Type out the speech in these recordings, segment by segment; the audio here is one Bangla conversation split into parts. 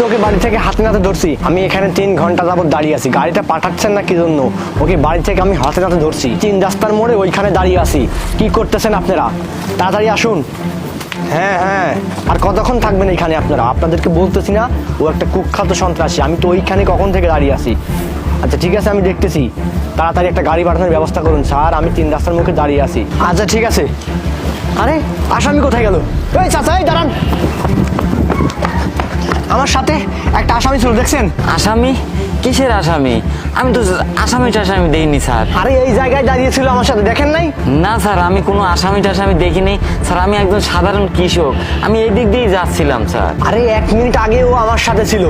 তোকে বাড়ি থেকে হাতে নাতে ধরছি। আমি এখানে 3 ঘন্টা যাবত দাঁড়িয়ে আছি, গাড়িটা পাঠাচ্ছেন না কি জন্য? ওকে বাড়ি থেকে আমি হাতে নাতে ধরছি, 3 রাস্তার মোড়ে ওইখানে দাঁড়িয়ে আছি। কি করতেছেন আপনারা? তাড়াতাড়ি আসুন। হ্যাঁ হ্যাঁ, আর কতক্ষণ থাকবেন এখানে আপনারা? আপনাদেরকে বলতেছি না ও একটা কুখ্যাত সন্ত্রাসী, আমি তো ওইখানে কখন থেকে দাঁড়িয়ে আছি। আচ্ছা ঠিক আছে, আমি দেখতেছি, তাড়াতাড়ি একটা গাড়ি পাঠানোর ব্যবস্থা করুন স্যার, আমি 3 রাস্তার মুখে দাঁড়িয়ে আছি। আচ্ছা ঠিক আছে। আরে আসামি কোথায় গেল? এই চাচা, এই দাঁড়ান, আমার সাথে একটা আসামি ছিল, দেখছেন? আসামি? কিসের আসামি? আমি তো আসামি টাসামি দেইনি স্যার। আরে এই জায়গায় দাঁড়িয়ে ছিল আমার সাথে, দেখেন নাই? না স্যার, আমি কোনো আসামি টাসামি দেখিনি স্যার। আমি একজন সাধারণ কৃষক, আমি এই দিক দিয়েই যাচ্ছিলাম স্যার। আরে 1 মিনিট আগেও আমার সাথে ছিল,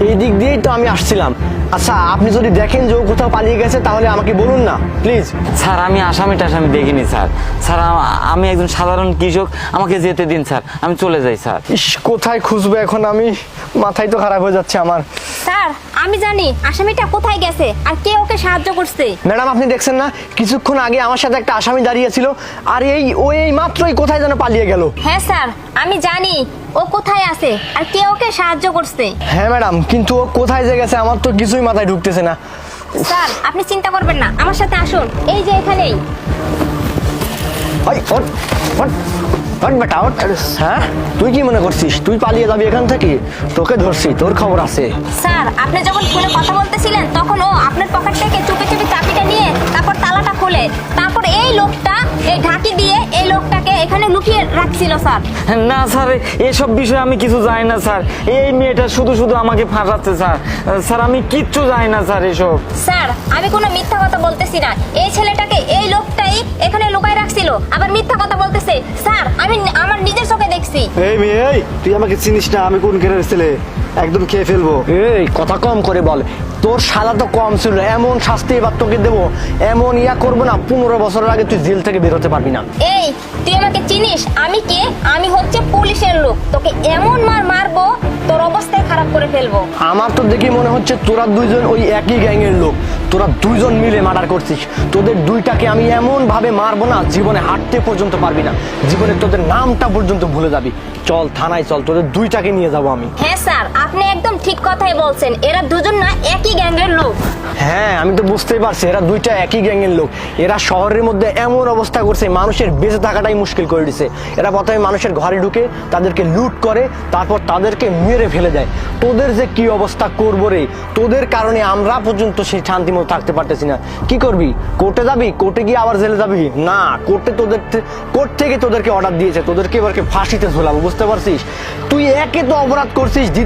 এই দিক দিয়েই তো আমি আসছিলাম। আচ্ছা আপনি যদি দেখেন যে ও কোথাও পালিয়ে গেছে তাহলে আমাকে বলুন না প্লিজ। স্যার আমি আসামি টাসামি দেখিনি স্যার। স্যার আমি একজন সাধারণ কৃষক, আমাকে যেতে দিন স্যার, আমি চলে যাই স্যার। ইস, কোথায় খুঁজবো এখন আমি? মাথায় তো খারাপ হয়ে যাচ্ছে আমার। স্যার আমি জানি আসামিটা কোথায় গেছে আর কে ওকে সাহায্য করছে। ম্যাডাম আপনি দেখছেন না, কিছুক্ষণ আগে আমার সাথে একটা আসামি দাঁড়িয়ে ছিল, আর এই মাত্রই কোথায় যেন পালিয়ে গেল। হ্যাঁ স্যার আমি জানি ও কোথায় আছে আর কে ওকে সাহায্য করছে। হ্যাঁ ম্যাডাম, কিন্তু ও কোথায় যে গেছে আমার তো কিছুই মাথায় ঢুকতেছে না। স্যার আপনি চিন্তা করবেন না, আমার সাথে আসুন, এই যে এখানেই। ওই ওঠ ওঠ ওঠ বেটা ওঠ। হ্যাঁ তুই কি মনে করছিস তুই পালিয়ে যাবি এখান থেকে? তোকে ধরছি, তোর খবর আছে। স্যার আপনি যখন ফোনে কথা বলতেছিলেন তখন ও আপনার পকেট থেকে চুপি চুপি চাবিটা নিয়ে তারপর তালাটা খুলে, তারপর এই লোকটা এই ঢাকি দিয়ে এই লোকটাকে এখানে লুকিয়ে রাখছিল স্যার। না স্যার, এসব বিষয়ে আমি কিছু জানি না স্যার। এই মেয়েটা শুধু শুধু আমাকে ফাঁসাচ্ছে স্যার। স্যার আমি কিচ্ছু জানি না স্যার এসব। স্যার আমি কোনো মিথ্যা কথা বলতেছি না, এই ছেলেটাকে এই লোকটাই এখানে লুকায় রাখছিল, আবার মিথ্যা কথা বলতেছে। স্যার আমি আমার নিজের চোখে দেখছি। এই মেয়ে, এই তুই আমাকে চিনিস না, আমি কোন ঘেরের ছেলে, একদম খেয়ে ফেলবো। এই কথা কম করে বল, তোর শালা তো কম ছিল, এমন শাস্তি এবার তোকে দেবো, এমন ইয়া করবো না, 15 বছরের আগে তুই জেল থেকে বেরোতে পারবি না। এই তুই আমাকে চিনিস? আমি কে? আমি হচ্ছে পুলিশের লোক, তোকে এমন মারবো তোর অবস্থায় খারাপ করে ফেলবো। আমার তো দেখে মনে হচ্ছে তোরা দুইজন ওই একই গ্যাংয়ের লোক, তোরা দুইজন মিলে মার্ডার করছিস। তোদের দুইটাকে আমি এমন ভাবে মারবো না, জীবনে হাঁটতে পর্যন্ত পারবি না, জীবনে তোদের নামটা পর্যন্ত ভুলে যাবি। চল থানায় চল, তোদের দুইটাকে নিয়ে যাবো আমি। হ্যাঁ স্যার আপনি একদম ঠিক কথাই বলছেন, এরা দুজন না একই গ্যাংয়ের লোক। হ্যাঁ আমি তো বুঝতেই পারছি, এরা দুইটা একই গ্যাংয়ের লোক। এরা শহরের মধ্যে এমন অবস্থা করছে, মানুষের বেঁচে থাকাটাই মুশকিল করে দিছে। এরা প্রথমে মানুষের ঘরে ঢুকে তাদেরকে লুট করে, তারপর তাদেরকে মেরে ফেলে দেয়। তোদের যে কি অবস্থা করবো রে, তোদের কারণে আমরা পর্যন্ত সেই শান্তি মতো থাকতে পারতেছি না। কি করবি? কোর্টে যাবি? কোর্টে গিয়ে আবার জেলে যাবি? না, কোর্ট থেকে তোদেরকে অর্ডার দিয়েছে, তোদেরকে এবারকে ফাঁসিতে ঝোলাবো, বুঝতে পারছিস? তুই একে তো অপরাধ করছিস,